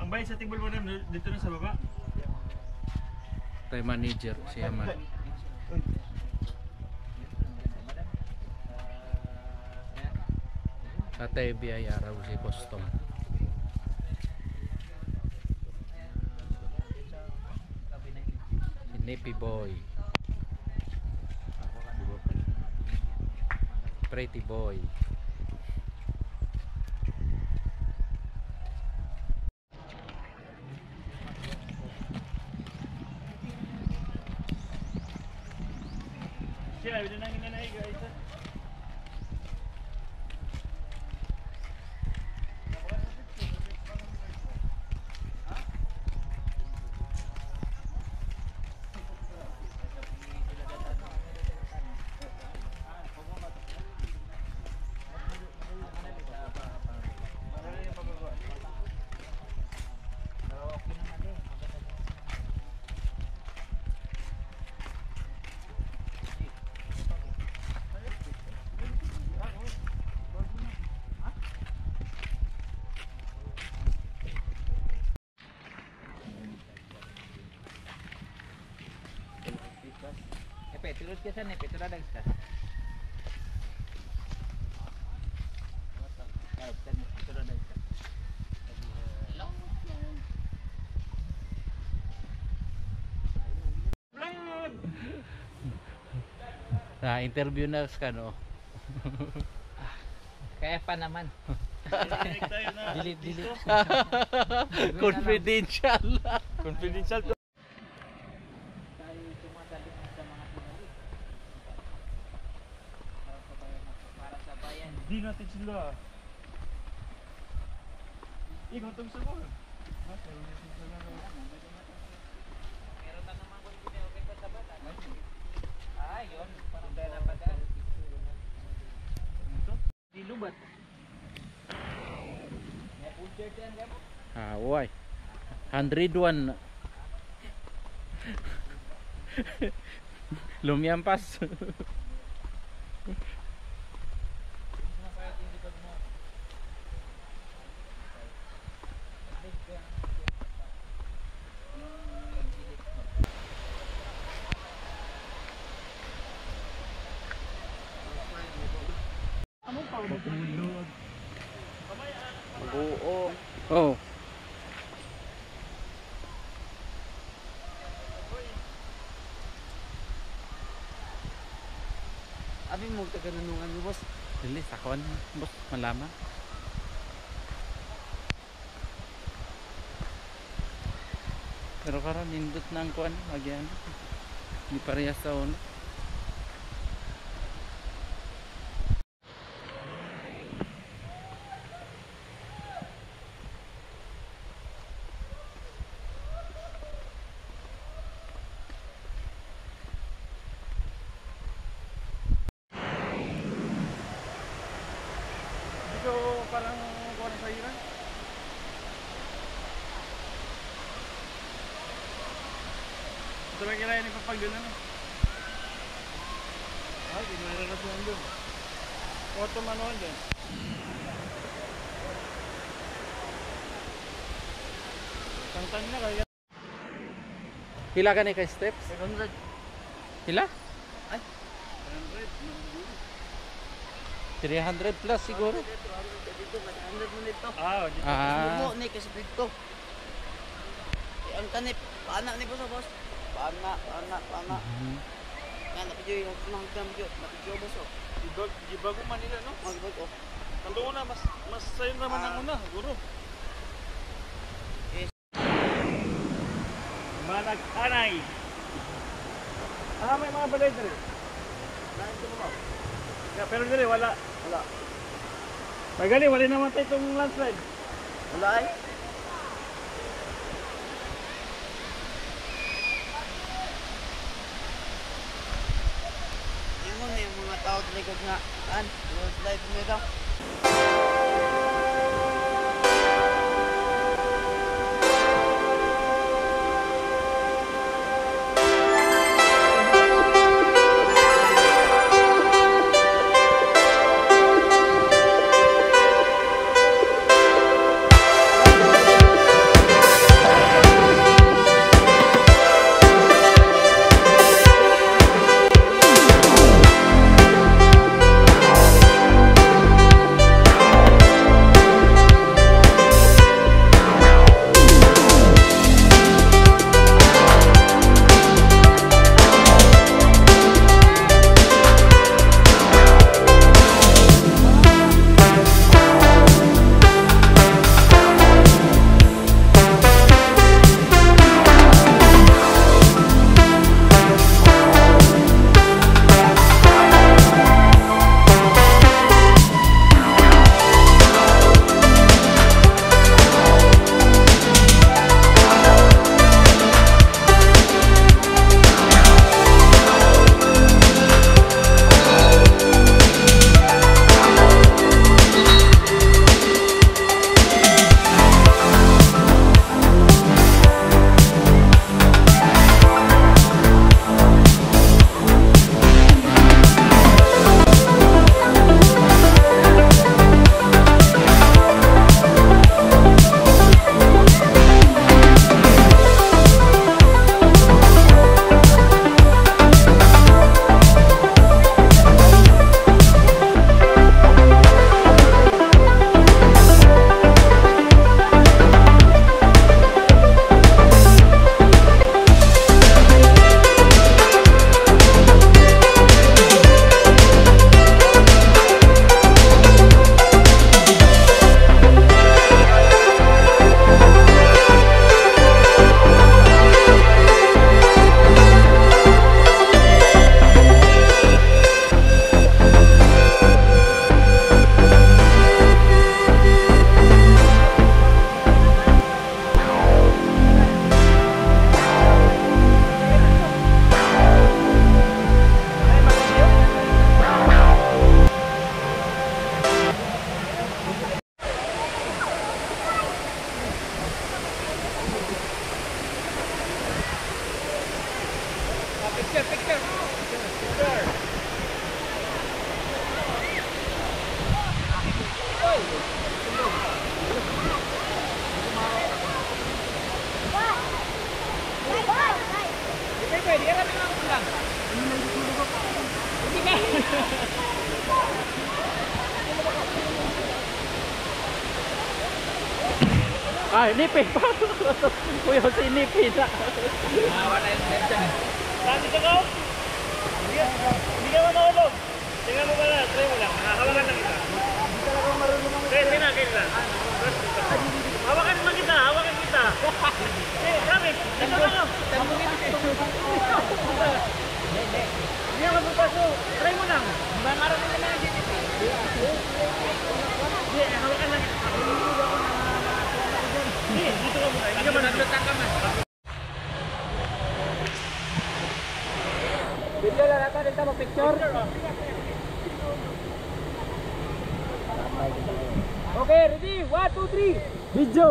Ang bayad sa table mo na dito na sa baba. Kay manager si Yaman. Katay biyaya raw si custom. Si Nippy Boy. Pretty Boy. Siya, bila nang inanay guys. Turut ke sana, turut ada ka. Nah, interview na ka no. Kaya pa naman. Delete. Confidential. Confidential to. Di natin sila. Ikaw itong sa mga. Meron na naman kung hindi okay pa sa bata. Yun. Parang pera pa dyan. Di lubat. May budget yan ka mo? Why? 101. Lumiampas. Mag-uo. Oh. Abi mo taganungan mo boss. Dili sakon, boss, malaman. Pero karon nindot na ang kuan, agyan. Di parehas sa ono. Dito parang kuha sa iran. Ito lang kinain ni papagdanan. Ay, ginara na siya doon. Auto manual din. Tangtang na kaya. Pila ka ni kay steps? 500. Pila? Ay, 300 plus siguro. Dito, 100 mo nito. dito. Mo ni kasi dito. Ang kanip, paana ni boss boss. Paana. Yan, napidyo yung kumangkam yun. Napidyo boss oh. Gibago man nila, no? Magbag oh. Nando una, mas sayo naman ang una, guro. Manag-anay. May mga balay dito. Nandito mo ba? Pero dito, wala. Magaling, wala naman tayo itong landslide. Wala ay. Ingon yung mga tao talikod nga. Yung slide mo ito. Ah, nipi pa. Kuya, si nipi na. Wala yung step dyan. Nandito ka? Hindi ka mahulog. Tingnan mo pala, try mo lang. Hawakan lang kita. Hindi talaga marunong mga. Kaya kita. Hawakan lang kita, hawakan kita. Eh, kami, dito lang ako. Hindi ako magpaso. Try mo lang. Ba marunong naman yung GTP? Hindi, hawakan lang kita. Hindi, dito ka muna. Hindi ka Naglutang ka man. Video lang natin, dito mag-picture. Okay, ready? 1, 2, 3. Video.